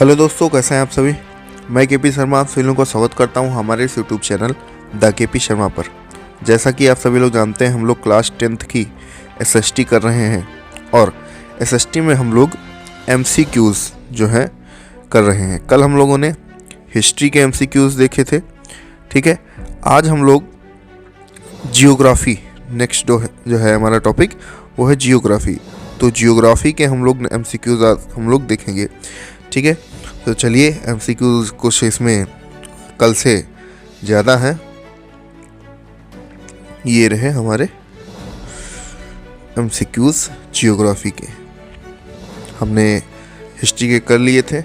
Hello दोस्तों, कैसे हैं आप सभी। मैं केपी शर्मा आप सभी लोगों का स्वागत करता हूं हमारे इस YouTube channel the KP Sharma पर। जैसा कि आप सभी लोग जानते हैं, हम लोग क्लास 10th की एसएसटी कर रहे हैं और एसएसटी में हम लोग एमसीक्यूज़ जो है कर रहे हैं। कल हम लोगों ने हिस्ट्री के एमसीक्यूज़ देखे थे, ठीक है। आज हम लोग जियोग्राफी, नेक्स्ट जो है हमारा टॉपिक वो है जियोग्राफी। तो जियोग्राफी के हम लोग एमसीक्यूज़ हम लोग देखेंगे, ठीक है। तो चलिए, एमसीक्यूज़ कुछ इसमें कल से ज़्यादा हैं। ये रहे हमारे एमसीक्यूज़ जियोग्राफी के। हमने हिस्ट्री के कर लिए थे,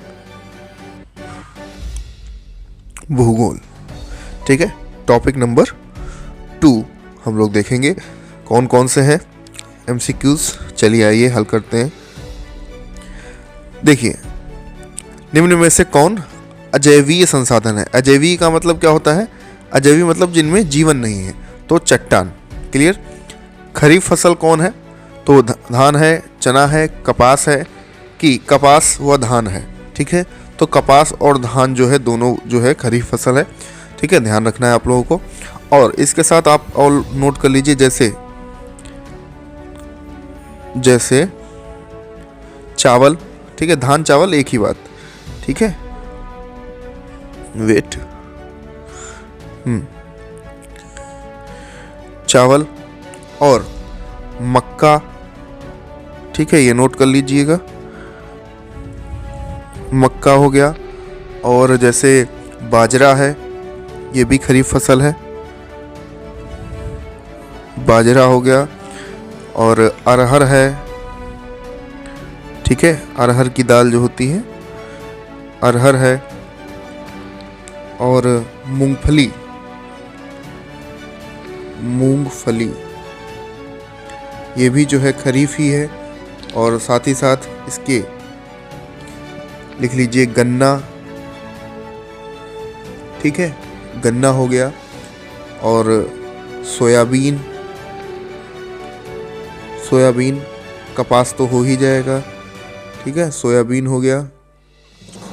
भूगोल, ठीक है। टॉपिक नंबर 2 हम लोग देखेंगे कौन कौन से हैं एमसीक्यूज़। चलिए आइए हल करते हैं। देखिए, निम्न में से कौन अजैवीय संसाधन है। अजैवीय का मतलब क्या होता है? अजैवीय मतलब जिनमें जीवन नहीं है। तो चट्टान, क्लियर। खरीफ फसल कौन है? तो धान है, चना है, कपास है कि कपास व धान है, ठीक है। तो कपास और धान जो है दोनों जो है खरीफ फसल है, ठीक है। ध्यान रखना है आप लोगों को। और इसके साथ आप और नोट कर लीजिए, जैसे चावल, ठीक है। धान चावल एक ही बात, ठीक है। वेट, चावल और मक्का, ठीक है। ये नोट कर लीजिएगा, मक्का हो गया। और जैसे बाजरा है, ये भी खरीफ फसल है, बाजरा हो गया। और अरहर है, ठीक है। अरहर की दाल जो होती है, अरहर है। और मूंगफली, ये भी जो है खरीफ ही है। और साथ ही साथ इसके लिख लीजिए गन्ना, ठीक है। गन्ना हो गया। और सोयाबीन, कपास तो हो ही जाएगा, ठीक है। सोयाबीन हो गया।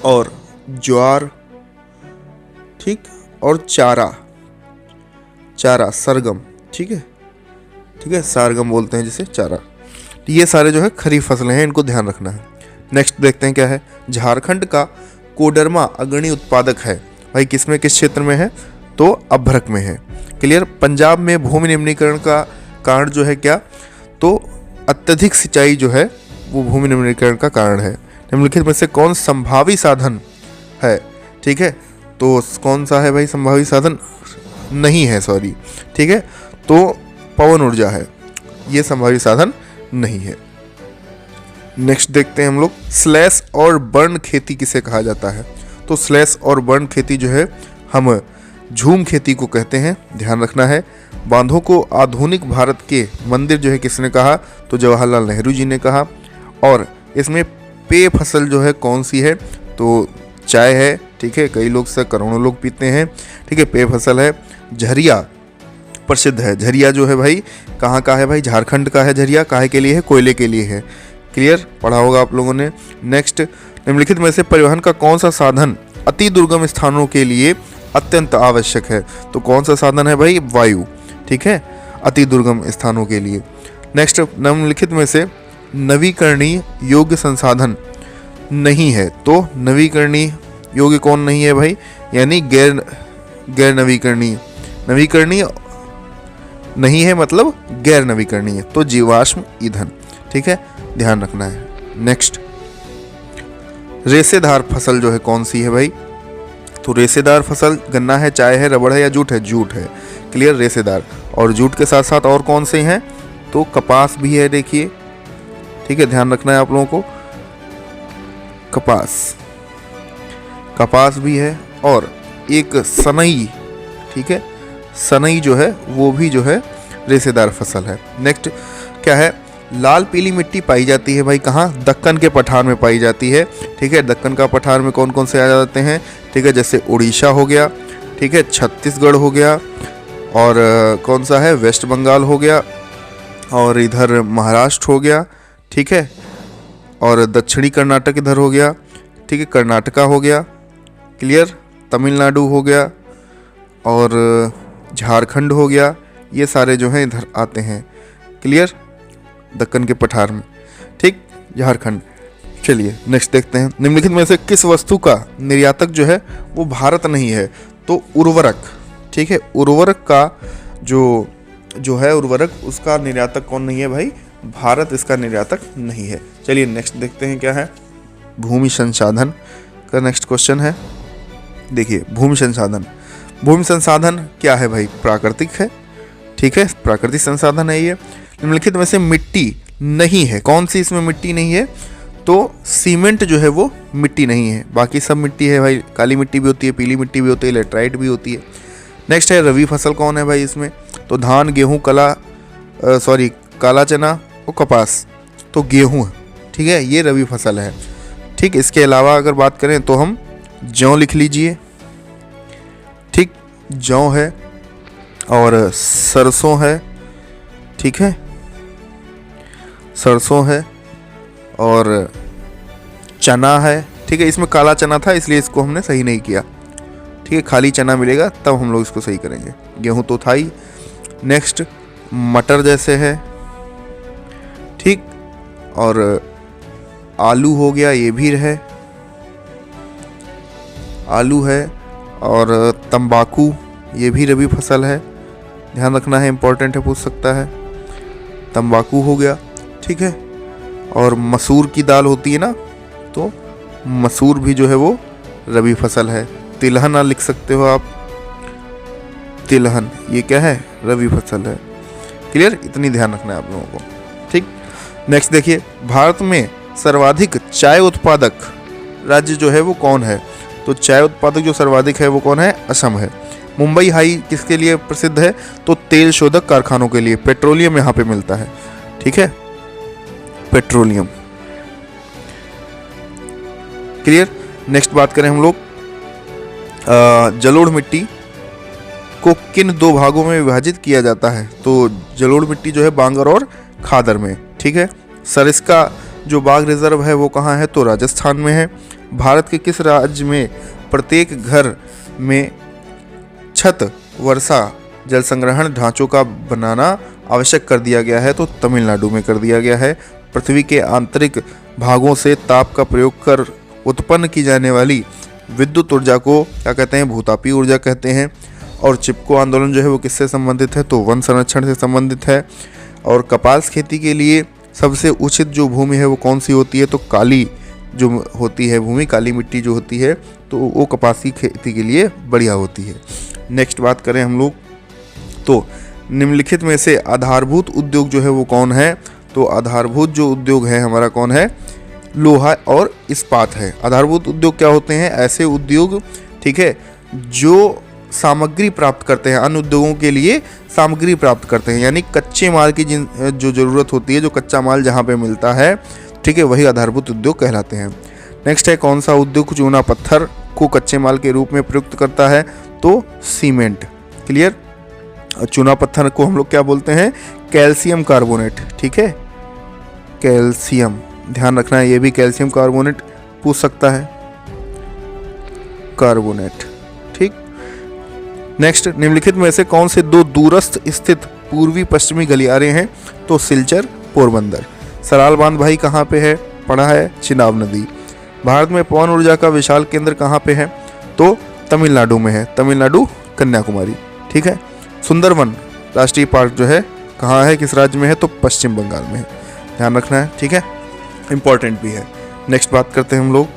और ज्वार, ठीक। और चारा, सरगम, ठीक है। सरगम बोलते हैं जिसे, चारा। ये सारे जो है खरीफ फसलें हैं, इनको ध्यान रखना है। नेक्स्ट देखते हैं क्या है। झारखंड का कोडरमा अग्रणी उत्पादक है। भाई किस क्षेत्र में है? तो अभ्रक में है, क्लियर। पंजाब में भूमि निम्नीकरण का कारण जो है क्या? तो अत्यधिक सिंचाई जो है वो भूमि निम्नीकरण का कारण है। निम्नलिखित में से कौन संभावी साधन है, ठीक है। तो कौन सा है भाई संभावी साधन? नहीं है, सॉरी, ठीक है। तो पवन ऊर्जा है, ये संभावी साधन नहीं है। नेक्स्ट देखते हैं हम लोग, स्लैश और बर्न खेती किसे कहा जाता है? तो स्लैश और बर्न खेती जो है हम झूम खेती को कहते हैं, ध्यान रखना है। बांधों को आधुनिक भारत के मंदिर जो है किसने कहा? तो जवाहरलाल नेहरू जी ने कहा। और इसमें पेय फसल जो है कौन सी है? तो चाय है, ठीक है। कई लोग से करोड़ों लोग पीते हैं, ठीक है। पेय फसल है। झरिया प्रसिद्ध है। झरिया जो है भाई कहाँ का है? भाई झारखंड का है। झरिया काहे के लिए है? कोयले के लिए है, क्लियर। पढ़ा होगा आप लोगों ने। नेक्स्ट, निम्नलिखित में से परिवहन का कौन सा साधन अति दुर्गम स्थानों के लिए अत्यंत आवश्यक है? तो कौन सा साधन है भाई? वायु, ठीक है, अति दुर्गम स्थानों के लिए। नेक्स्ट, निम्नलिखित में से नवीकरणीय योग्य संसाधन नहीं है। तो नवीकरणीय योग्य कौन नहीं है भाई? यानी गैर नवीकरणीय। नवीकरणीय नहीं है मतलब गैर नवीकरणीय। तो जीवाश्म ईंधन, ठीक है, ध्यान रखना है। नेक्स्ट, रेशेदार फसल जो है कौन सी है भाई? तो रेशेदार फसल गन्ना है, चाय है, रबड़ है या जूट है? जूट है, क्लियर, रेशेदार। और जूट के साथ साथ और कौन से हैं? तो कपास भी है, देखिए, ठीक है। ध्यान रखना है आप लोगों को, कपास भी है। और एक सनई, ठीक है, सनई जो है वो भी जो है रेशेदार फसल है। नेक्स्ट क्या है? लाल पीली मिट्टी पाई जाती है भाई कहाँ? दक्कन के पठार में पाई जाती है, ठीक है। दक्कन का पठार में कौन कौन से आ जाते हैं? ठीक है, जैसे उड़ीसा हो गया, ठीक है, छत्तीसगढ़ हो गया, और कौन सा है? वेस्ट बंगाल हो गया, और इधर महाराष्ट्र हो गया, ठीक है। और दक्षिणी कर्नाटक इधर हो गया, ठीक है, कर्नाटका हो गया, क्लियर, तमिलनाडु हो गया और झारखंड हो गया, ये सारे जो हैं इधर आते हैं, क्लियर, दक्कन के पठार में, ठीक, झारखंड। चलिए नेक्स्ट देखते हैं, निम्नलिखित में से किस वस्तु का निर्यातक जो है वो भारत नहीं है? तो उर्वरक, ठीक है, उर्वरक का जो है उर्वरक, उसका निर्यातक कौन नहीं है भाई? भारत इसका निर्यातक नहीं है। चलिए नेक्स्ट देखते हैं क्या है, भूमि संसाधन का नेक्स्ट क्वेश्चन है। देखिए भूमि संसाधन क्या है भाई? प्राकृतिक है, ठीक है, प्राकृतिक संसाधन है ये। निम्नलिखित में से मिट्टी नहीं है, कौन सी इसमें मिट्टी नहीं है? तो सीमेंट जो है वो मिट्टी नहीं है, बाकी सब मिट्टी है भाई, काली मिट्टी भी होती है, पीली मिट्टी भी होती है, लेटराइट भी होती है। नेक्स्ट है रबी फसल कौन है भाई इसमें? तो धान, गेहूँ, काला चना और कपास, तो गेहूँ, ठीक है, ये रबी फसल है, ठीक। इसके अलावा अगर बात करें तो हम जौ लिख लीजिए, ठीक, जौ है और सरसों है, ठीक है, सरसों है और चना है, ठीक है। इसमें काला चना था इसलिए इसको हमने सही नहीं किया, ठीक है, खाली चना मिलेगा तब हम लोग इसको सही करेंगे। गेहूं तो था ही। नेक्स्ट मटर जैसे है, ठीक, और आलू हो गया, ये भी है, आलू है और तंबाकू, ये भी रबी फसल है, ध्यान रखना है, इंपॉर्टेंट है, पूछ सकता है। तंबाकू हो गया, ठीक है, और मसूर की दाल होती है ना, तो मसूर भी जो है वो रबी फसल है। तिलहन लिख सकते हो आप, तिलहन ये क्या है? रबी फसल है, क्लियर, इतनी ध्यान रखना है आप लोगों को, ठीक। नेक्स्ट देखिए, भारत में सर्वाधिक चाय उत्पादक राज्य जो है वो कौन है? तो चाय उत्पादक जो सर्वाधिक है वो कौन है? असम है। मुंबई हाई किसके लिए प्रसिद्ध है? तो तेल शोधक कारखानों के लिए, पेट्रोलियम यहाँ पे मिलता है, ठीक है, पेट्रोलियम, क्लियर। नेक्स्ट बात करें हम लोग, जलोढ़ मिट्टी को किन दो भागों में विभाजित किया जाता है? तो जलोढ़ मिट्टी जो है बांगर और खादर में, ठीक है। सरिस्का जो बाघ रिजर्व है वो कहाँ है? तो राजस्थान में है। भारत के किस राज्य में प्रत्येक घर में छत वर्षा जल संग्रहण ढांचों का बनाना आवश्यक कर दिया गया है? तो तमिलनाडु में कर दिया गया है। पृथ्वी के आंतरिक भागों से ताप का प्रयोग कर उत्पन्न की जाने वाली विद्युत ऊर्जा को क्या कहते हैं? भूतापीय ऊर्जा कहते हैं। और चिपको आंदोलन जो है वो किससे संबंधित है? तो वन संरक्षण से संबंधित है। और कपास खेती के लिए सबसे उचित जो भूमि है वो कौन सी होती है? तो काली जो होती है भूमि, काली मिट्टी जो होती है, तो वो कपास की खेती के लिए बढ़िया होती है। नेक्स्ट बात करें हम लोग, तो निम्नलिखित में से आधारभूत उद्योग जो है वो कौन है? तो आधारभूत जो उद्योग है हमारा कौन है? लोहा और इस्पात है। आधारभूत उद्योग क्या होते हैं? ऐसे उद्योग, ठीक है, जो सामग्री प्राप्त करते हैं, अन्य उद्योगों के लिए सामग्री प्राप्त करते हैं, यानी कच्चे माल की जो ज़रूरत होती है, जो कच्चा माल जहाँ पे मिलता है, ठीक है, वही आधारभूत उद्योग कहलाते हैं। नेक्स्ट है, कौन सा उद्योग चूना पत्थर को कच्चे माल के रूप में प्रयुक्त करता है? तो सीमेंट, क्लियर। चूना पत्थर को हम लोग क्या बोलते हैं? कैल्शियम कार्बोनेट, ठीक है, कैल्शियम, ध्यान रखना है, ये भी कैल्शियम कार्बोनेट पूछ सकता है, कार्बोनेट, ठीक। नेक्स्ट, निम्नलिखित में से कौन से दो दूरस्थ स्थित पूर्वी पश्चिमी गलियारे हैं? तो सिलचर, पोरबंदर। सराल बांध भाई कहाँ पे है? पड़ा है चिनाब नदी। भारत में पवन ऊर्जा का विशाल केंद्र कहाँ पे है? तो तमिलनाडु में है, तमिलनाडु, कन्याकुमारी, ठीक है। सुंदरवन राष्ट्रीय पार्क जो है कहाँ है, किस राज्य में है? तो पश्चिम बंगाल में है, ध्यान रखना है, ठीक है, इंपॉर्टेंट भी है। नेक्स्ट बात करते हैं हम लोग।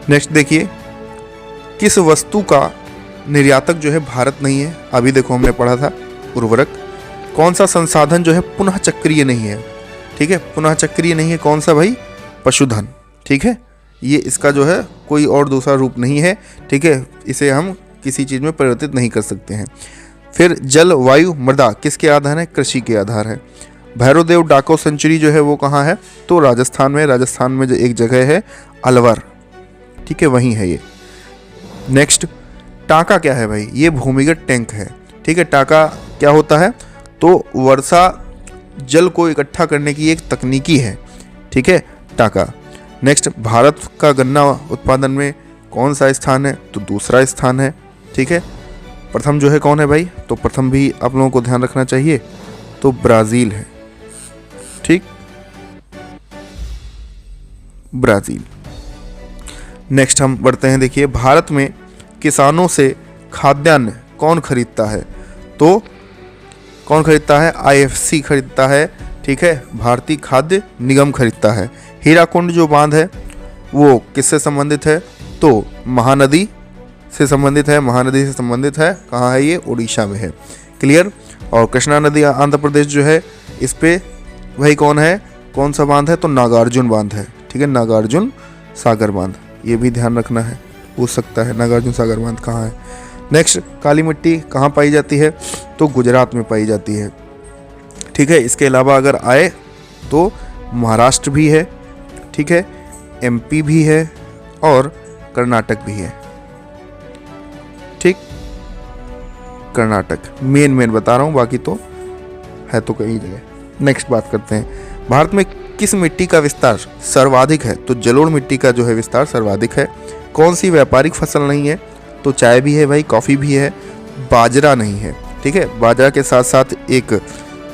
नेक्स्ट देखिए, किस वस्तु का निर्यातक जो है भारत नहीं है? अभी देखो हमने पढ़ा था उर्वरक। कौन सा संसाधन जो है पुनः चक्रीय नहीं है? ठीक है, पुनः चक्रीय नहीं है, कौन सा भाई? पशुधन, ठीक है, ये इसका जो है कोई और दूसरा रूप नहीं है, ठीक है, इसे हम किसी चीज़ में परिवर्तित नहीं कर सकते हैं। फिर जल, वायु, मृदा किसके आधार है? कृषि के आधार है। भैरवदेव डाको सेंचुरी जो है वो कहाँ है? तो राजस्थान में, राजस्थान में जो एक जगह है अलवर, ठीक है, वहीं है ये। नेक्स्ट, टाँका क्या है भाई? ये भूमिगत टैंक है, ठीक है। टाँका क्या होता है? तो वर्षा जल को इकट्ठा करने की एक तकनीकी है, ठीक है, टाँका। नेक्स्ट, भारत का गन्ना उत्पादन में कौन सा स्थान है? तो दूसरा स्थान है। ठीक है, प्रथम जो है कौन है भाई? तो प्रथम भी आप लोगों को ध्यान रखना चाहिए, तो ब्राज़ील है। ठीक, ब्राज़ील। नेक्स्ट हम बढ़ते हैं, देखिए भारत में किसानों से खाद्यान्न कौन खरीदता है? तो कौन खरीदता है? आईएफसी खरीदता है। ठीक है, भारतीय खाद्य निगम खरीदता है। हीराकुंड जो बांध है वो किससे संबंधित है? तो महानदी से संबंधित है। महानदी से संबंधित है, कहाँ है ये? उड़ीसा में है। क्लियर। और कृष्णा नदी आंध्र प्रदेश जो है, इस पे वही कौन है, कौन सा बांध है? तो नागार्जुन बांध है। ठीक है, नागार्जुन सागर बांध, ये भी ध्यान रखना है, पूछ सकता है नागार्जुन सागर बांध कहाँ है। नेक्स्ट, काली मिट्टी कहाँ पाई जाती है? तो गुजरात में पाई जाती है। ठीक है, इसके अलावा अगर आए तो महाराष्ट्र भी है। ठीक है, एमपी भी है और कर्नाटक भी है। ठीक, कर्नाटक मेन बता रहा हूँ, बाकी तो है तो कई जगह। नेक्स्ट बात करते हैं, भारत में किस मिट्टी का विस्तार सर्वाधिक है? तो जलोढ़ मिट्टी का जो है विस्तार सर्वाधिक है। कौन सी व्यापारिक फसल नहीं है? तो चाय भी है भाई, कॉफ़ी भी है, बाजरा नहीं है। ठीक है, बाजरा के साथ साथ एक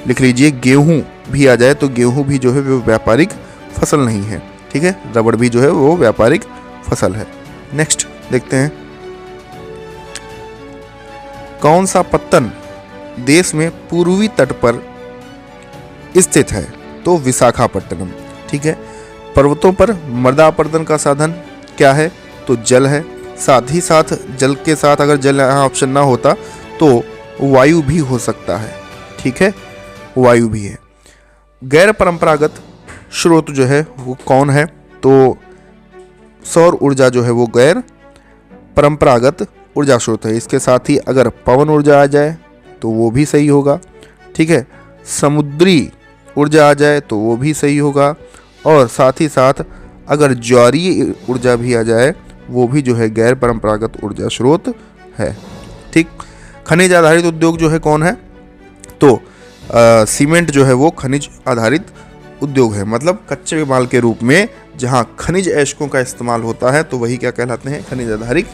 लिख लीजिए गेहूं भी आ जाए, तो गेहूं भी जो है वो व्यापारिक फसल नहीं है। ठीक है, रबड़ भी जो है वो व्यापारिक फसल है। नेक्स्ट देखते हैं, कौन सा पत्तन देश में पूर्वी तट पर स्थित है? तो विशाखापट्टनम। ठीक है, पर्वतों पर मृदा अपरदन का साधन क्या है? तो जल है। साथ ही साथ जल के साथ अगर जल यहाँ ऑप्शन ना होता तो वायु भी हो सकता है। ठीक है, वायु भी है। गैर परंपरागत स्रोत जो है वो कौन है? तो सौर ऊर्जा जो है वो गैर परंपरागत ऊर्जा स्रोत है। इसके साथ ही अगर पवन ऊर्जा आ जाए तो वो भी सही होगा। ठीक है, समुद्री ऊर्जा आ जाए तो वो भी सही होगा, और साथ ही साथ अगर ज्वारीय ऊर्जा भी आ जाए वो भी जो है गैर परंपरागत ऊर्जा स्रोत है। ठीक, खनिज आधारित उद्योग जो है कौन है? तो सीमेंट जो है वो खनिज आधारित उद्योग है, मतलब कच्चे माल के रूप में जहाँ खनिज अयस्कों का इस्तेमाल होता है तो वही क्या कहलाते हैं? खनिज आधारित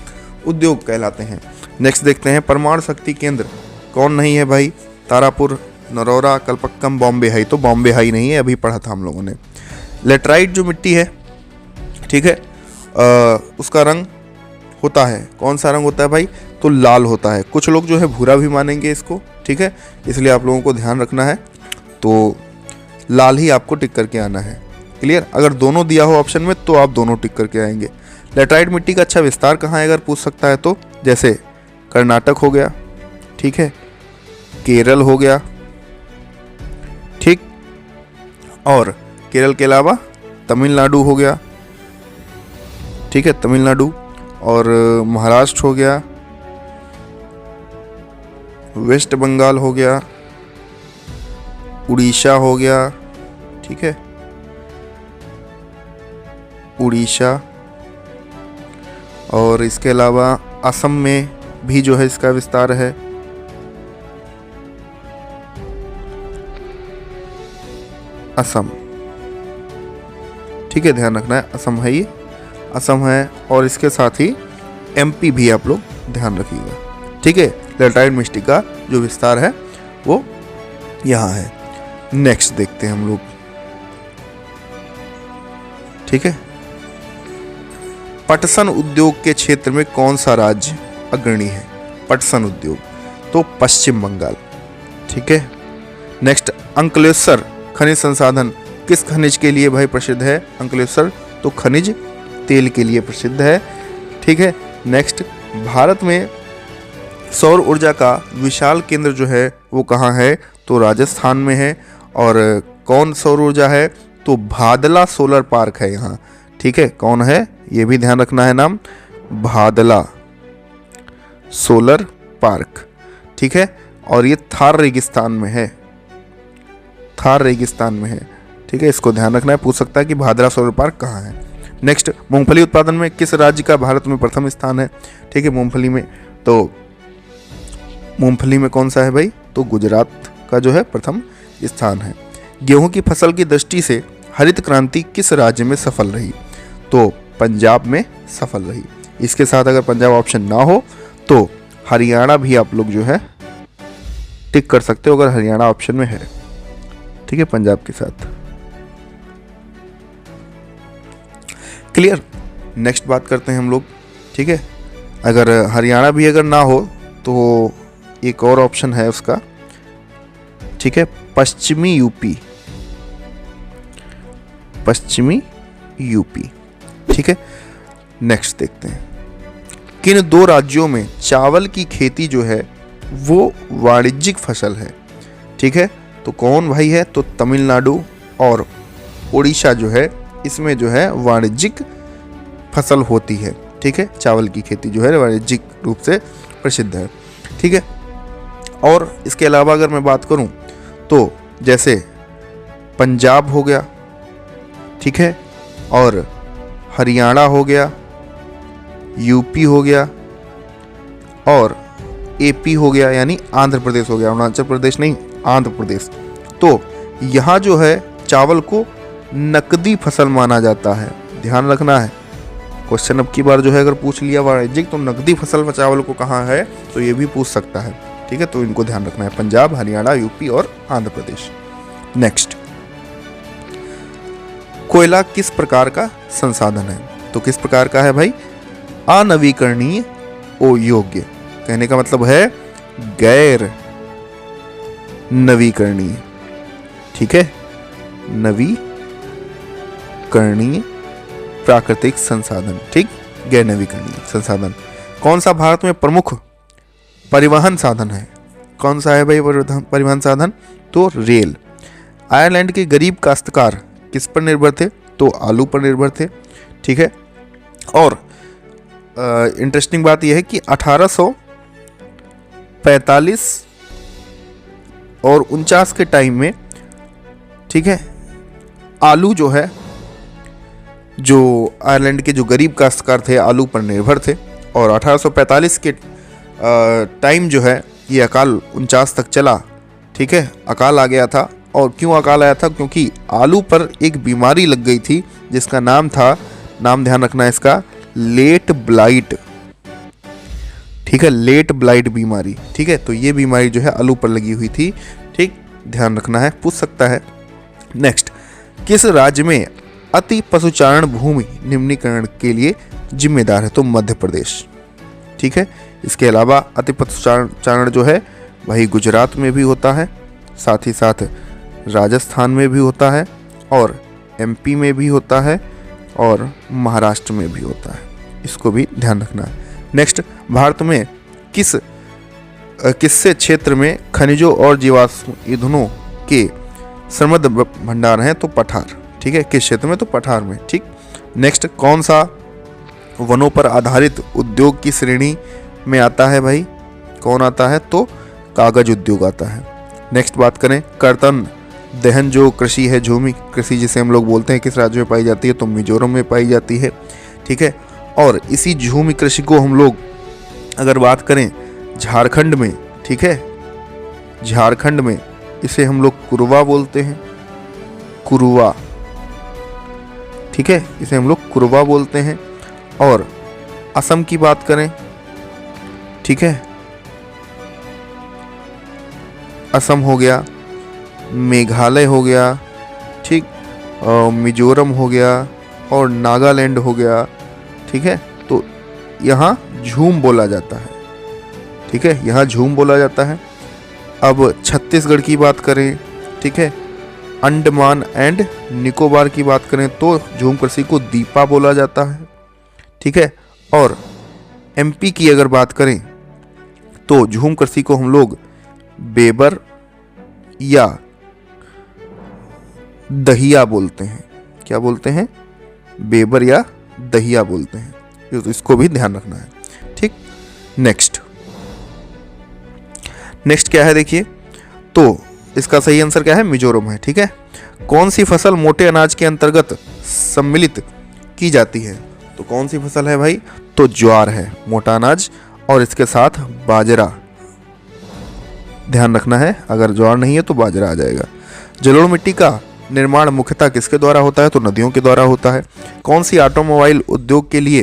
उद्योग कहलाते हैं। नेक्स्ट देखते हैं, परमाणु शक्ति केंद्र कौन नहीं है भाई? तारापुर, नरोरा, कलपक्कम, बॉम्बे हाई। तो बॉम्बे हाई नहीं है, अभी पढ़ा था हम लोगों ने। लेटराइट जो मिट्टी है, ठीक है, उसका रंग होता है, कौन सा रंग होता है भाई? तो लाल होता है। कुछ लोग जो है भूरा भी मानेंगे इसको। ठीक है, इसलिए आप लोगों को ध्यान रखना है, तो लाल ही आपको टिक करके आना है। क्लियर। अगर दोनों दिया हो ऑप्शन में तो आप दोनों टिक करके आएंगे। लेटराइट मिट्टी का अच्छा विस्तार कहाँ है अगर पूछ सकता है तो? जैसे कर्नाटक हो गया, ठीक है, केरल हो गया, ठीक, और केरल के अलावा तमिलनाडु हो गया, ठीक है, तमिलनाडु, और महाराष्ट्र हो गया, वेस्ट बंगाल हो गया, उड़ीसा हो गया, ठीक है, उड़ीसा, और इसके अलावा असम में भी जो है इसका विस्तार है। असम, ठीक है, ध्यान रखना है, असम है, ये असम है, और इसके साथ ही एमपी भी आप लोग ध्यान रखिएगा। ठीक है, लेटराइट मिट्टी का जो विस्तार है वो यहाँ है। नेक्स्ट देखते हैं हम लोग, ठीक है, पटसन उद्योग के क्षेत्र में कौन सा राज्य अग्रणी है? पटसन उद्योग, तो पश्चिम बंगाल। ठीक है, नेक्स्ट, अंकलेश्वर खनिज संसाधन किस खनिज के लिए भाई प्रसिद्ध है? अंकलेश्वर तो खनिज तेल के लिए प्रसिद्ध है। ठीक है, नेक्स्ट, भारत में सौर ऊर्जा का विशाल केंद्र जो है वो कहाँ है? तो राजस्थान में है। और कौन सौर ऊर्जा है? तो भादला सोलर पार्क है यहाँ। ठीक है, कौन है ये भी ध्यान रखना है नाम, भादला सोलर पार्क। ठीक है, और ये थार रेगिस्तान में है, थार रेगिस्तान में है। ठीक है, इसको ध्यान रखना है, पूछ सकता है कि भादरा सोलर पार्क कहाँ है। नेक्स्ट, मूंगफली उत्पादन में किस राज्य का भारत में प्रथम स्थान है? ठीक है, मूंगफली में, तो मूंगफली में कौन सा है भाई? तो गुजरात का जो है प्रथम स्थान है। गेहूं की फसल की दृष्टि से हरित क्रांति किस राज्य में सफल रही? तो पंजाब में सफल रही। इसके साथ अगर पंजाब ऑप्शन ना हो तो हरियाणा भी आप लोग जो है टिक कर सकते हो अगर हरियाणा ऑप्शन में है। ठीक है, पंजाब के साथ। क्लियर। नेक्स्ट बात करते हैं हम लोग। ठीक है, अगर हरियाणा भी अगर ना हो तो एक और ऑप्शन है उसका। ठीक है, पश्चिमी यूपी, पश्चिमी यूपी। ठीक है, नेक्स्ट देखते हैं किन दो राज्यों में चावल की खेती जो है वो वाणिज्यिक फसल है। ठीक है, तो कौन भाई है, तो तमिलनाडु और उड़ीसा जो है इसमें जो है वाणिज्यिक फसल होती है। ठीक है, चावल की खेती जो है वाणिज्यिक रूप से प्रसिद्ध है। ठीक है, और इसके अलावा अगर मैं बात करूं तो जैसे पंजाब हो गया, ठीक है, और हरियाणा हो गया, यूपी हो गया और एपी हो गया, यानी आंध्र प्रदेश हो गया, अरुणाचल प्रदेश नहीं, आंध्र प्रदेश। तो यहाँ जो है चावल को नकदी फसल माना जाता है, ध्यान रखना है। क्वेश्चन अब की बार जो है अगर पूछ लिया वाणिज्यिक तो नकदी फसल में चावल को कहाँ है तो ये भी पूछ सकता है। ठीक है, तो इनको ध्यान रखना है, पंजाब, हरियाणा, यूपी और आंध्र प्रदेश। नेक्स्ट, कोयला किस प्रकार का संसाधन है, तो किस प्रकार का है भाई, अनवीकरणीय योग्य। कहने का मतलब है गैर नवीकरणीय। ठीक है, नवीकरणीय प्राकृतिक संसाधन, ठीक, गैर नवीकरणीय संसाधन। कौन सा भारत में प्रमुख परिवहन साधन है, कौन सा है भाई परिवहन साधन, तो रेल। आयरलैंड के गरीब काश्तकार किस पर निर्भर थे, तो आलू पर निर्भर थे। ठीक है, और इंटरेस्टिंग बात यह है कि 1845 और 49 के टाइम में, ठीक है, आलू जो है, जो आयरलैंड के जो गरीब काश्तकार थे आलू पर निर्भर थे, और 1845 के टाइम जो है ये अकाल 49 तक चला। ठीक है, अकाल आ गया था, और क्यों अकाल आया था, क्योंकि आलू पर एक बीमारी लग गई थी जिसका नाम था, नाम ध्यान रखना है इसका, लेट ब्लाइट। ठीक है, लेट ब्लाइट बीमारी। ठीक है, तो ये बीमारी जो है आलू पर लगी हुई थी। ठीक, ध्यान रखना है, पूछ सकता है। नेक्स्ट, किस राज्य में अति पशुचारण भूमि निम्नीकरण के लिए जिम्मेदार है, तो मध्य प्रदेश। ठीक है, इसके अलावा अति पशुचारण जो है वही गुजरात में भी होता है, साथ ही साथ राजस्थान में भी होता है, और एमपी में भी होता है, और महाराष्ट्र में भी होता है। इसको भी ध्यान रखना है। नेक्स्ट, भारत में किससे क्षेत्र में खनिजों और जीवाश्म ईंधनों के समृद्ध भंडार हैं, तो पठार। ठीक है, किस क्षेत्र में, तो पठार में। ठीक, नेक्स्ट, कौन सा वनों पर आधारित उद्योग की श्रेणी में आता है भाई, कौन आता है, तो कागज उद्योग आता है। नेक्स्ट बात करें, कर्तन दहन जो कृषि है, झूमी कृषि जिसे हम लोग बोलते हैं, किस राज्य में पाई जाती है, तो मिजोरम में पाई जाती है। ठीक है, और इसी झूमी कृषि को हम लोग अगर बात करें झारखंड में, ठीक है, झारखंड में इसे हम लोग कुरवा बोलते हैं, कुरवा। ठीक है, इसे हम लोग कुरवा बोलते हैं। और असम की बात करें, ठीक है, असम हो गया, मेघालय हो गया, ठीक, मिजोरम हो गया और नागालैंड हो गया। ठीक है, तो यहाँ झूम बोला जाता है। ठीक है, यहाँ झूम बोला जाता है। अब छत्तीसगढ़ की बात करें, ठीक है, अंडमान एंड निकोबार की बात करें तो झूम कृषि को दीपा बोला जाता है। ठीक है, और एमपी की अगर बात करें तो झूम कृषि को हम लोग बेबर या दहिया बोलते हैं। क्या बोलते हैं, बेबर या दहिया बोलते हैं, तो इसको भी ध्यान रखना है। ठीक, नेक्स्ट क्या है देखिए, तो इसका सही आंसर क्या है, मिजोरम है। ठीक है, कौन सी फसल मोटे अनाज के अंतर्गत सम्मिलित की जाती है, तो कौन सी फसल है भाई, तो ज्वार है, मोटा अनाज, और इसके साथ बाजरा। ध्यान रखना है, अगर ज्वार नहीं है तो बाजरा आ जाएगा। जलोढ़ मिट्टी का निर्माण मुख्यतः किसके द्वारा होता है? तो नदियों के द्वारा होता है। कौन सी ऑटोमोबाइल उद्योग के लिए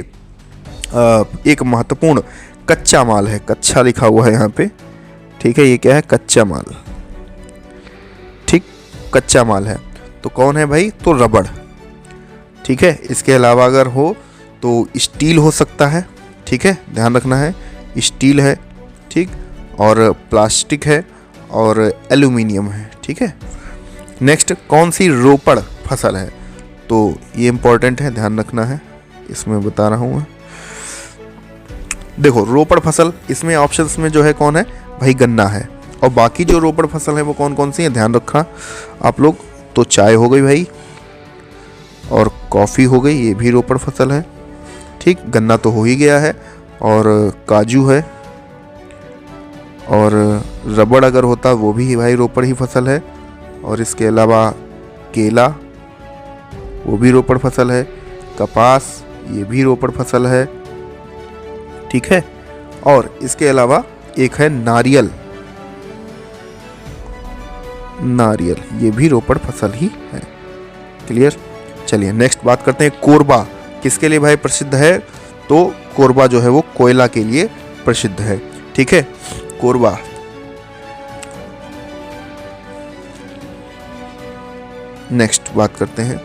एक महत्वपूर्ण कच्चा माल है? कच्चा लिखा हुआ है यहाँ पे, ठीक है, ये क्या है? कच्चा माल, ठीक, कच्चा माल है। तो कौन है भाई? तो रबड़, ठीक है। इसके अलावा अगर हो तो स्टील हो सकता है, ठीक है, ध्यान रखना है, स्टील है, ठीक, और प्लास्टिक है और एल्यूमिनियम है, ठीक है। नेक्स्ट, कौन सी रोपड़ फसल है? तो ये इंपॉर्टेंट है, ध्यान रखना है, इसमें बता रहा हूँ मैं। देखो रोपड़ फसल, इसमें ऑप्शंस में जो है कौन है भाई? गन्ना है। और बाकी जो रोपड़ फसल है वो कौन कौन सी है, ध्यान रखना आप लोग। तो चाय हो गई भाई, और कॉफ़ी हो गई, ये भी रोपड़ फसल है, ठीक। गन्ना तो हो ही गया है, और काजू है, और रबड़ अगर होता वो भी भाई रोपड़ ही फसल है। और इसके अलावा केला, वो भी रोपड़ फसल है। कपास, ये भी रोपड़ फसल है, ठीक है। और इसके अलावा एक है नारियल, नारियल ये भी रोपड़ फसल ही है। क्लियर? चलिए नेक्स्ट बात करते हैं, कोरबा किसके लिए भाई प्रसिद्ध है? तो कोरबा जो है वो कोयला के लिए प्रसिद्ध है, ठीक है, कोरबा। नेक्स्ट बात करते हैं,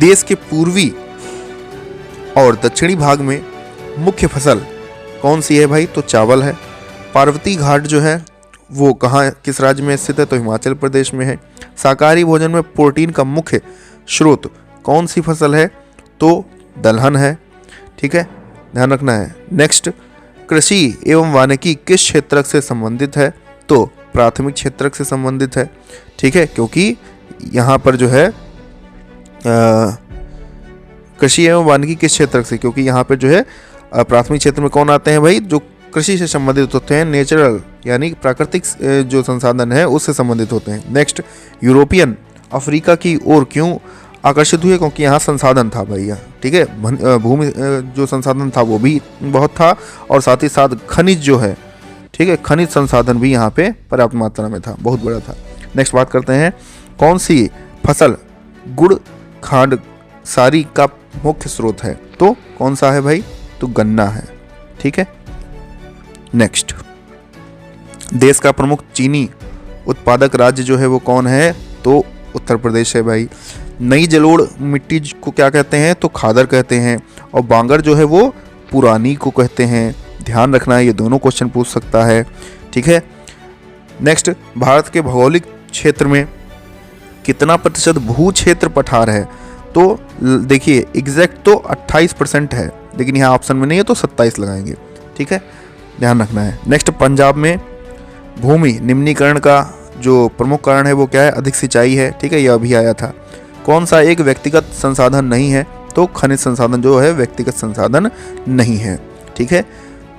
देश के पूर्वी और दक्षिणी भाग में मुख्य फसल कौन सी है भाई? तो चावल है। पार्वती घाट जो है वो कहाँ, किस राज्य में स्थित है? तो हिमाचल प्रदेश में है। शाकाहारी भोजन में प्रोटीन का मुख्य स्रोत कौन सी फसल है? तो दलहन है, ठीक है, ध्यान रखना है। नेक्स्ट, कृषि एवं वानिकी किस क्षेत्रक से संबंधित है? तो प्राथमिक क्षेत्रक से संबंधित है, ठीक है, क्योंकि यहाँ पर जो है कृषि एवं वानिकी किस क्षेत्रक से, क्योंकि यहाँ पर जो है प्राथमिक क्षेत्र में कौन आते हैं भाई? जो कृषि से संबंधित होते हैं, नेचुरल यानी प्राकृतिक जो संसाधन है उससे संबंधित होते हैं। नेक्स्ट, यूरोपियन अफ्रीका की ओर क्यों आकर्षित हुए? क्योंकि यहाँ संसाधन था भैया, ठीक है, भूमि जो संसाधन था वो भी बहुत था, और साथ ही साथ खनिज जो है, ठीक है, खनिज संसाधन भी यहाँ पे पर्याप्त मात्रा में था, बहुत बड़ा था। नेक्स्ट बात करते हैं, कौन सी फसल गुड़ खांड सारी का मुख्य स्रोत है? तो कौन सा है भाई? तो गन्ना है, ठीक है। नेक्स्ट, देश का प्रमुख चीनी उत्पादक राज्य जो है वो कौन है? तो उत्तर प्रदेश है भाई। नई जलोढ़ मिट्टी को क्या कहते हैं? तो खादर कहते हैं। और बांगर जो है वो पुरानी को कहते हैं, ध्यान रखना है, ये दोनों क्वेश्चन पूछ सकता है, ठीक है। नेक्स्ट, भारत के भौगोलिक क्षेत्र में कितना प्रतिशत भू क्षेत्र पठार है? तो देखिए एग्जैक्ट तो 28% है, लेकिन यहाँ ऑप्शन में नहीं है तो 27 लगाएंगे, ठीक है, ध्यान रखना है। नेक्स्ट, पंजाब में भूमि निम्नीकरण का जो प्रमुख कारण है वो क्या है? अधिक सिंचाई है, ठीक है, यह अभी आया था। कौन सा एक व्यक्तिगत संसाधन नहीं है? तो खनिज संसाधन जो है व्यक्तिगत संसाधन नहीं है, ठीक है।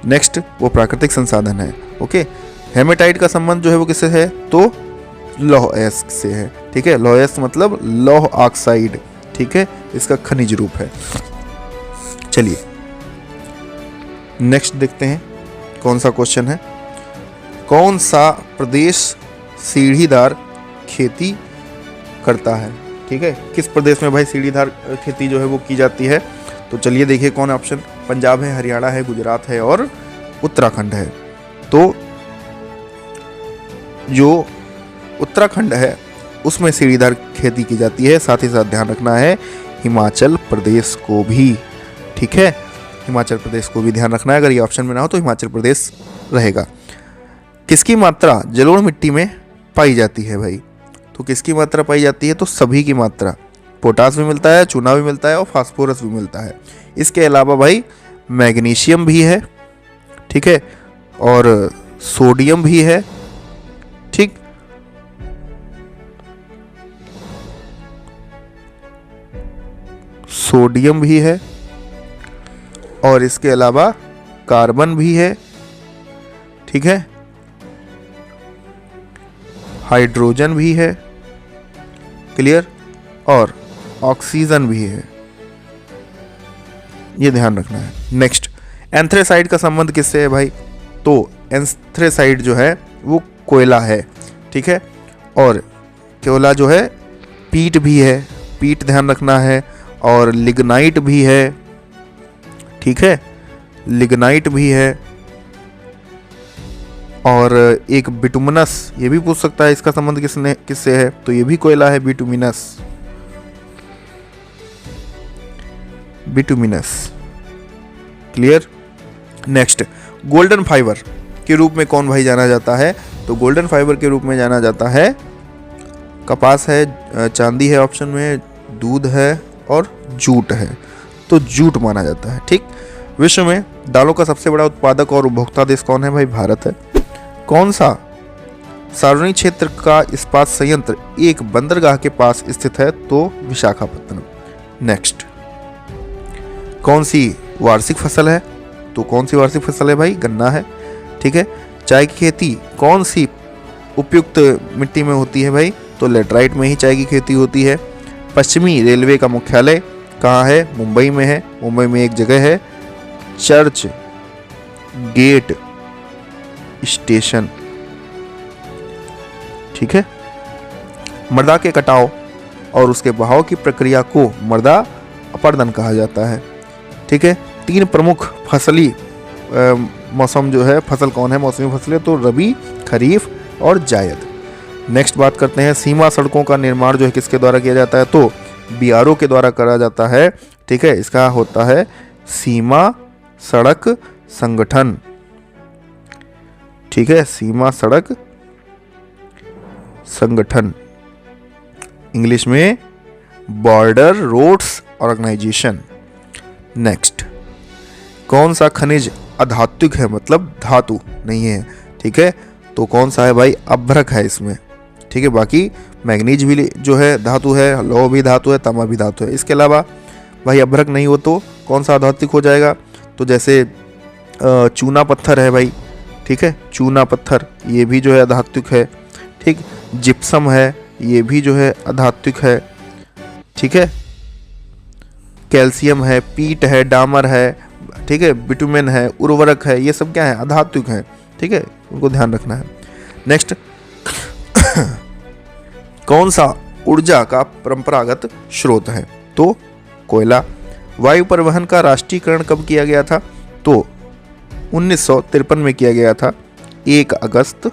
नेक्स्ट, वो प्राकृतिक संसाधन है, ओके। हेमेटाइट का संबंध जो है वो किससे है? तो लौह अयस्क से है, ठीक है, लौह अयस्क मतलब लौह ऑक्साइड, ठीक है, इसका खनिज रूप है। चलिए नेक्स्ट देखते हैं कौन सा क्वेश्चन है, कौन सा प्रदेश सीढ़ीदार खेती करता है? ठीक है, किस प्रदेश में भाई सीढ़ीदार खेती जो है वो की जाती है? तो चलिए देखिए कौन ऑप्शन, पंजाब है, हरियाणा है, गुजरात है और उत्तराखंड है। तो जो उत्तराखंड है उसमें सीढ़ीदार खेती की जाती है, साथ ही साथ ध्यान रखना है हिमाचल प्रदेश को भी, ठीक है, हिमाचल प्रदेश को भी ध्यान रखना है, अगर ये ऑप्शन में ना हो तो हिमाचल प्रदेश रहेगा। किसकी मात्रा जलोढ़ मिट्टी में पाई जाती है भाई? तो किसकी मात्रा पाई जाती है? तो सभी की मात्रा, पोटास भी मिलता है, चूना भी मिलता है और फास्फोरस भी मिलता है। इसके अलावा भाई मैग्नीशियम भी है, ठीक है, और सोडियम भी है, ठीक, सोडियम भी है और इसके अलावा कार्बन भी है, ठीक है, हाइड्रोजन भी है, क्लियर, और ऑक्सीजन भी है, ये ध्यान रखना है। नेक्स्ट, एंथ्रेसाइड का संबंध किससे है भाई? तो एंथ्रेसाइट जो है वो कोयला है, ठीक है। और कोयला जो है पीट भी है, पीट ध्यान रखना है, और लिग्नाइट भी है, ठीक है, लिग्नाइट भी है। और एक बिटुमिनस, ये भी पूछ सकता है इसका संबंध किससे है, तो ये भी कोयला है, bituminous, bituminous. Clear. Next, golden fibre के रूप में कौन भाई जाना जाता है, तो गोल्डन फाइबर के रूप में जाना जाता है कपास है, चांदी है ऑप्शन में, दूध है और जूट है, तो जूट माना जाता है, ठीक। विश्व में दालों का सबसे बड़ा उत्पादक और उपभोक्ता देश कौन है भाई, भारत है। कौन सा सार्वजनिक क्षेत्र का इस्पात संयंत्र एक बंदरगाह के पास स्थित है, तो विशाखापत्तनम। नेक्स्ट, कौन सी वार्षिक फसल है, तो कौन सी वार्षिक फसल है भाई, गन्ना है, ठीक है। चाय की खेती कौन सी उपयुक्त मिट्टी में होती है भाई, तो लेटराइट में ही चाय की खेती होती है। पश्चिमी रेलवे का मुख्यालय कहाँ है, मुंबई में है। मुंबई में एक जगह है चर्च गेट स्टेशन, ठीक है। मृदा के कटाव और उसके बहाव की प्रक्रिया को मृदा अपरदन कहा जाता है, ठीक है। 3 प्रमुख फसली मौसम जो है, फसल कौन है, मौसमी फसलें, तो रबी, खरीफ और जायद। नेक्स्ट बात करते हैं, सीमा सड़कों का निर्माण जो है किसके द्वारा किया जाता है, तो बीआरओ के द्वारा करा जाता है, ठीक है। इसका होता है सीमा सड़क संगठन, ठीक है, सीमा सड़क संगठन, इंग्लिश में बॉर्डर रोड्स ऑर्गेनाइजेशन। नेक्स्ट, कौन सा खनिज अधात्विक है, मतलब धातु नहीं है, ठीक है, तो कौन सा है भाई, अभ्रक है इसमें, ठीक है। बाकी मैग्नीज भी जो है धातु है, लौह भी धातु है, तांबा भी धातु है। इसके अलावा भाई अभ्रक नहीं हो तो कौन सा अधात्विक हो जाएगा, तो जैसे चूना पत्थर है भाई, ठीक है, चूना पत्थर ये भी जो है अधात्विक है, ठीक। जिप्सम है ये भी जो है अधात्विक है, ठीक है। कैल्शियम है, पीट है, डामर है, ठीक है, बिटुमेन है, उर्वरक है, ये सब क्या है, अधात्विक है, ठीक है, उनको ध्यान रखना है। नेक्स्ट, कौन सा ऊर्जा का परंपरागत स्रोत है, तो कोयला। वायु परिवहन का राष्ट्रीयकरण कब किया गया था, तो 1953 में किया गया था, 1 अगस्त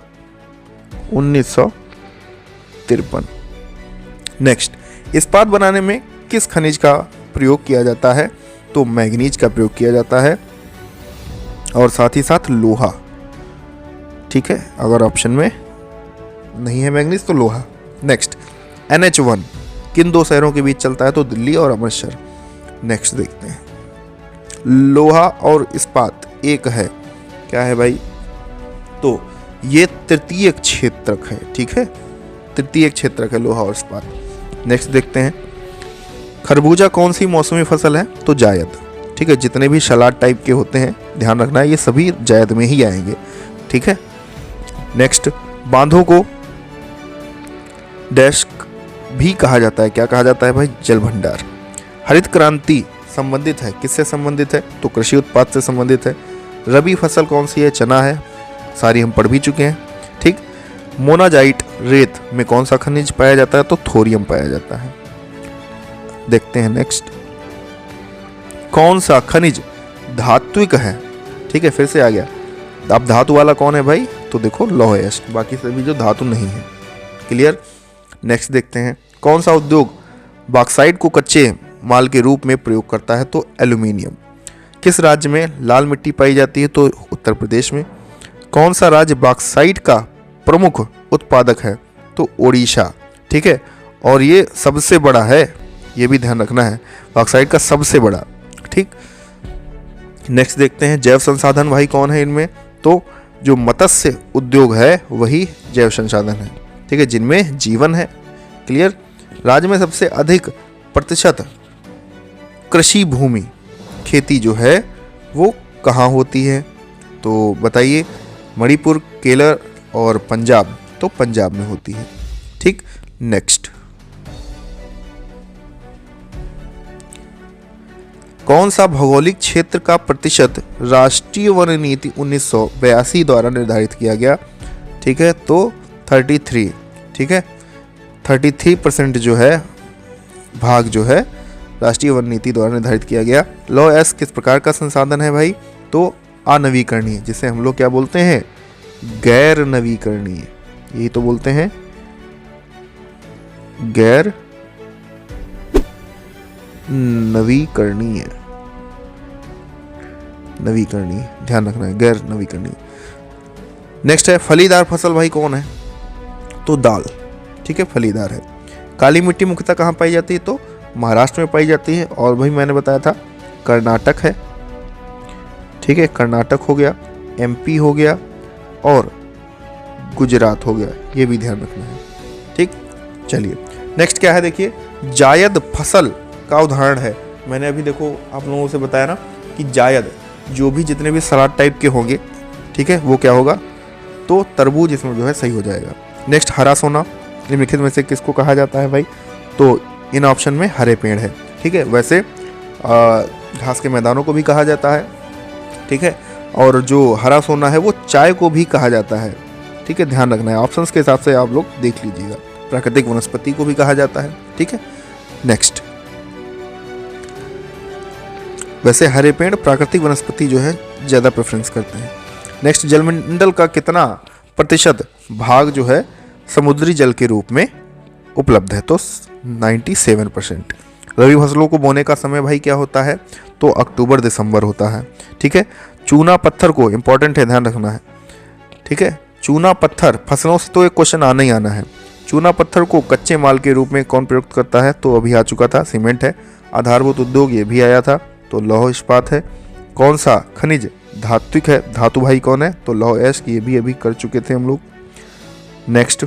1953। नेक्स्ट, इस्पात बनाने में किस खनिज का प्रयोग किया जाता है, तो मैग्नीज का प्रयोग किया जाता है, और साथ ही साथ लोहा, ठीक है, अगर ऑप्शन में नहीं है मैग्नीज तो लोहा। नेक्स्ट, NH1 किन 2 शहरों के बीच चलता है, तो दिल्ली और अमृतसर। नेक्स्ट देखते हैं, लोहा और इस्पात एक है, क्या है भाई, तो ये तृतीयक क्षेत्रक है, ठीक है, तृतीयक क्षेत्रक है लोहा और इस्पात। नेक्स्ट देखते हैं, खरबूजा कौन सी मौसमी फसल है, तो जायद, ठीक है। जितने भी सलाद टाइप के होते हैं ध्यान रखना है, ये सभी जायद में ही आएंगे, ठीक है। नेक्स्ट, बांधों को डैश भी कहा जाता है, क्या कहा जाता है भाई, जल भंडार। हरित क्रांति संबंधित है, किससे संबंधित है, तो कृषि उत्पाद से संबंधित है। रबी फसल कौन सी है, चना है, सारी हम पढ़ भी चुके हैं, ठीक। मोनाजाइट रेत में कौन सा खनिज पाया जाता है, तो थोरियम पाया जाता है। देखते हैं नेक्स्ट, कौन सा खनिज धात्विक है, ठीक है, फिर से आ गया। अब धातु वाला कौन है भाई, तो देखो लौह है, बाकी सभी जो धातु नहीं है। क्लियर। नेक्स्ट देखते हैं, कौन सा उद्योग बॉक्साइट को कच्चे माल के रूप में प्रयोग करता है, तो एल्यूमिनियम। किस राज्य में लाल मिट्टी पाई जाती है, तो उत्तर प्रदेश में। कौन सा राज्य बॉक्साइट का प्रमुख उत्पादक है, तो ओडिशा, ठीक है, और ये सबसे बड़ा है, ये भी ध्यान रखना है, बॉक्साइट का सबसे बड़ा, ठीक। नेक्स्ट देखते हैं, जैव संसाधन भाई कौन है इनमें, तो जो मत्स्य उद्योग है वही जैव संसाधन है, ठीक है, जिनमें जीवन है। क्लियर। राज्य में सबसे अधिक प्रतिशत कृषि भूमि खेती जो है वो कहाँ होती है, तो बताइए, मणिपुर, केरल और पंजाब, तो पंजाब में होती है, ठीक। नेक्स्ट, कौन सा भौगोलिक क्षेत्र का प्रतिशत राष्ट्रीय वन नीति 1982 द्वारा निर्धारित किया गया? ठीक है, तो 33, ठीक है, 33% जो है भाग जो है राष्ट्रीय वन नीति द्वारा निर्धारित किया गया। लौह अयस्क किस प्रकार का संसाधन है भाई? तो अनवीकरणीय, जिसे हम लोग क्या बोलते हैं? गैर नवीकरणीय, यही तो बोलते हैं गैर नवीकरणीय, नवीकरणीय, ध्यान रखना है, गैर नवीकरणीय। नेक्स्ट है फलीदार फसल भाई कौन है? तो दाल, ठीक है, फलीदार है। काली मिट्टी मुख्यतः कहाँ पाई जाती है? तो महाराष्ट्र में पाई जाती है, और भाई मैंने बताया था कर्नाटक है, ठीक है, कर्नाटक हो गया, एमपी हो गया और गुजरात हो गया, ये भी ध्यान रखना है, ठीक। चलिए नेक्स्ट क्या है, देखिए जायद फसल का उदाहरण है। मैंने अभी देखो आप लोगों से बताया ना कि जायद जो भी जितने भी सलाद टाइप के होंगे, ठीक है, वो क्या होगा? तो तरबूज इसमें जो है सही हो जाएगा। नेक्स्ट हरा सोना निम्नलिखित में से किसको कहा जाता है भाई? तो इन ऑप्शन में हरे पेड़ है, ठीक है। वैसे घास के मैदानों को भी कहा जाता है, ठीक है, और जो हरा सोना है वो चाय को भी कहा जाता है, ठीक है, ध्यान रखना है। ऑप्शंस के हिसाब से आप लोग देख लीजिएगा। प्राकृतिक वनस्पति को भी कहा जाता है, ठीक है। नेक्स्ट, वैसे हरे पेड़ प्राकृतिक वनस्पति जो है ज़्यादा प्रेफरेंस करते हैं। नेक्स्ट, जलमंडल का कितना प्रतिशत भाग जो है समुद्री जल के रूप में उपलब्ध है? तो 97%। रबी फसलों को बोने का समय भाई क्या होता है? तो अक्टूबर दिसंबर होता है, ठीक है। चूना पत्थर को, इंपॉर्टेंट है, ध्यान रखना है, ठीक है। चूना पत्थर, फसलों से तो एक क्वेश्चन आना ही आना है। चूना पत्थर को कच्चे माल के रूप में कौन प्रयुक्त करता है? तो अभी आ चुका था, सीमेंट है। आधारभूत उद्योग, ये भी आया था, तो लौह इस्पात है। कौन सा खनिज धात्विक है? धातु भाई कौन है? तो लौह अयस्क, ये भी अभी कर चुके थे हम लोग। नेक्स्ट,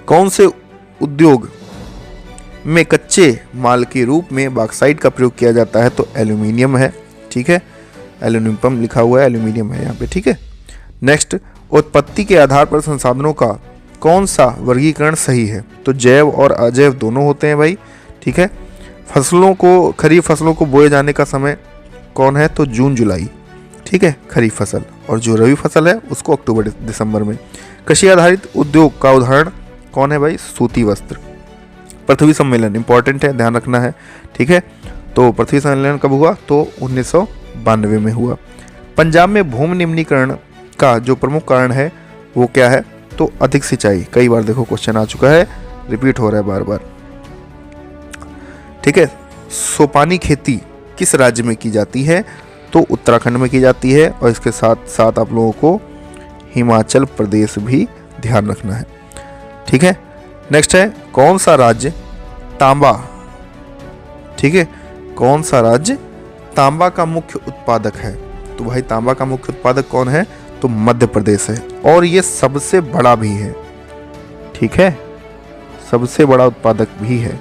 कौन से उद्योग में कच्चे माल के रूप में बॉक्साइट का प्रयोग किया जाता है? तो एल्यूमिनियम है, ठीक है, एल्यूमिनियम लिखा हुआ है, एल्यूमिनियम है यहाँ पे, ठीक है। नेक्स्ट, उत्पत्ति के आधार पर संसाधनों का कौन सा वर्गीकरण सही है? तो जैव और अजैव दोनों होते हैं भाई, ठीक है। फसलों को, खरीफ फसलों को बोए जाने का समय कौन है? तो जून जुलाई, ठीक है, खरीफ फसल। और जो रबी फसल है उसको अक्टूबर दिसंबर में। कृषि आधारित उद्योग का उदाहरण कौन है भाई? सूती वस्त्र। पृथ्वी सम्मेलन इंपॉर्टेंट है, ध्यान रखना है, ठीक है। तो पृथ्वी सम्मेलन कब हुआ? तो 1992 में हुआ। पंजाब में भूमि निम्नीकरण का जो प्रमुख कारण है वो क्या है? तो अधिक सिंचाई। कई बार देखो क्वेश्चन आ चुका है, रिपीट हो रहा है बार बार, ठीक है। सोपानी खेती किस राज्य में की जाती है? तो उत्तराखंड में की जाती है, और इसके साथ साथ आप लोगों को हिमाचल प्रदेश भी ध्यान रखना है, ठीक है। नेक्स्ट है, कौन सा राज्य तांबा, ठीक है, कौन सा राज्य तांबा का मुख्य उत्पादक है? तो भाई तांबा का मुख्य उत्पादक कौन है? तो मध्य प्रदेश है, और ये सबसे बड़ा भी है, ठीक है, सबसे बड़ा उत्पादक भी है।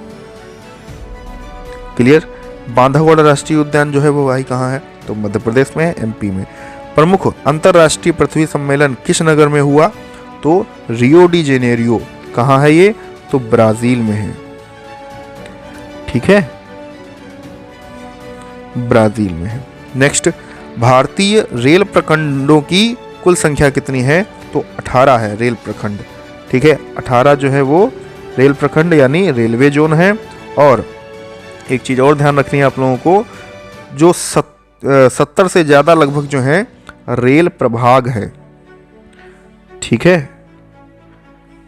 क्लियर। बांधवगढ़ राष्ट्रीय उद्यान जो है वो भाई कहाँ है? तो मध्य प्रदेश में है, एमपी में। प्रमुख अंतरराष्ट्रीय पृथ्वी सम्मेलन किस नगर में हुआ? तो रियो डी जेनेरियो। कहाँ है ये? तो ब्राजील में है, ठीक है, ब्राजील में है। नेक्स्ट, भारतीय रेल प्रखंडों की कुल संख्या कितनी है? तो 18 है रेल प्रखंड, ठीक है, 18 जो है वो रेल प्रखंड यानी रेलवे जोन है। और एक चीज़ और ध्यान रखनी है आप लोगों को, जो 70 से ज़्यादा लगभग जो है रेल प्रभाग है, ठीक है,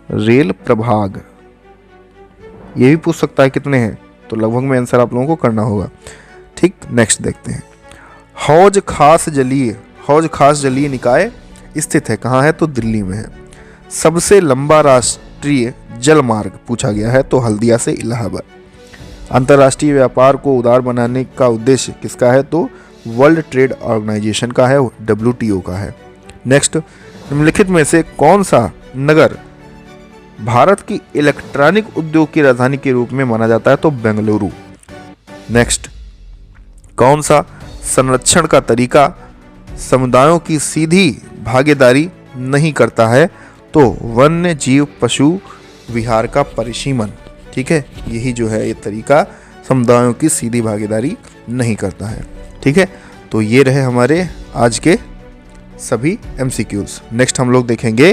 रेल प्रभाग। ये भी पूछ सकता है कितने हैं, तो लगभग में आंसर आप लोगों को करना होगा, ठीक। नेक्स्ट देखते हैं, हौज खास जलीय निकाय स्थित है, कहाँ है? तो दिल्ली में है। सबसे लंबा राष्ट्रीय जल मार्ग पूछा गया है, तो हल्दिया से इलाहाबाद। अंतर्राष्ट्रीय व्यापार को उदार बनाने का उद्देश्य किसका है? तो वर्ल्ड ट्रेड ऑर्गेनाइजेशन का है, WTO का है। नेक्स्ट, निम्नलिखित में से कौन सा नगर भारत की इलेक्ट्रॉनिक उद्योग की राजधानी के रूप में माना जाता है? तो बेंगलुरु। नेक्स्ट, कौन सा संरक्षण का तरीका समुदायों की सीधी भागीदारी नहीं करता है? तो वन्य जीव पशु विहार का परिसीमन, ठीक है, यही जो है ये तरीका समुदायों की सीधी भागीदारी नहीं करता है। ठीक है, तो ये रहे हमारे आज के सभी MCQs। नेक्स्ट हम लोग देखेंगे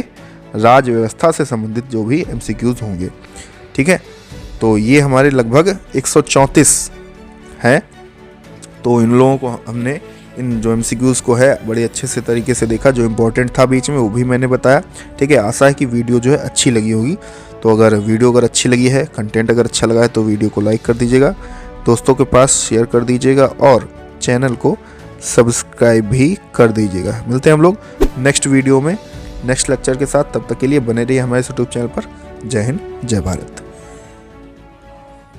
राज्य व्यवस्था से संबंधित जो भी MCQs होंगे। ठीक है, तो ये हमारे लगभग 134 हैं। तो इन लोगों को हमने इन जो MCQs को है बड़े अच्छे से तरीके से देखा, जो इम्पोर्टेंट था बीच में वो भी मैंने बताया। ठीक है, आशा है कि वीडियो जो है अच्छी लगी होगी। तो अगर वीडियो अच्छी लगी है, कंटेंट अगर अच्छा लगा है तो वीडियो को लाइक कर दीजिएगा, दोस्तों के पास शेयर कर दीजिएगा और चैनल को सब्सक्राइब भी कर दीजिएगा। मिलते हैं हम लोग नेक्स्ट वीडियो में नेक्स्ट लेक्चर के साथ। तब तक के लिए बने रहिए हमारे यूट्यूब चैनल पर। जय हिंद, जय भारत।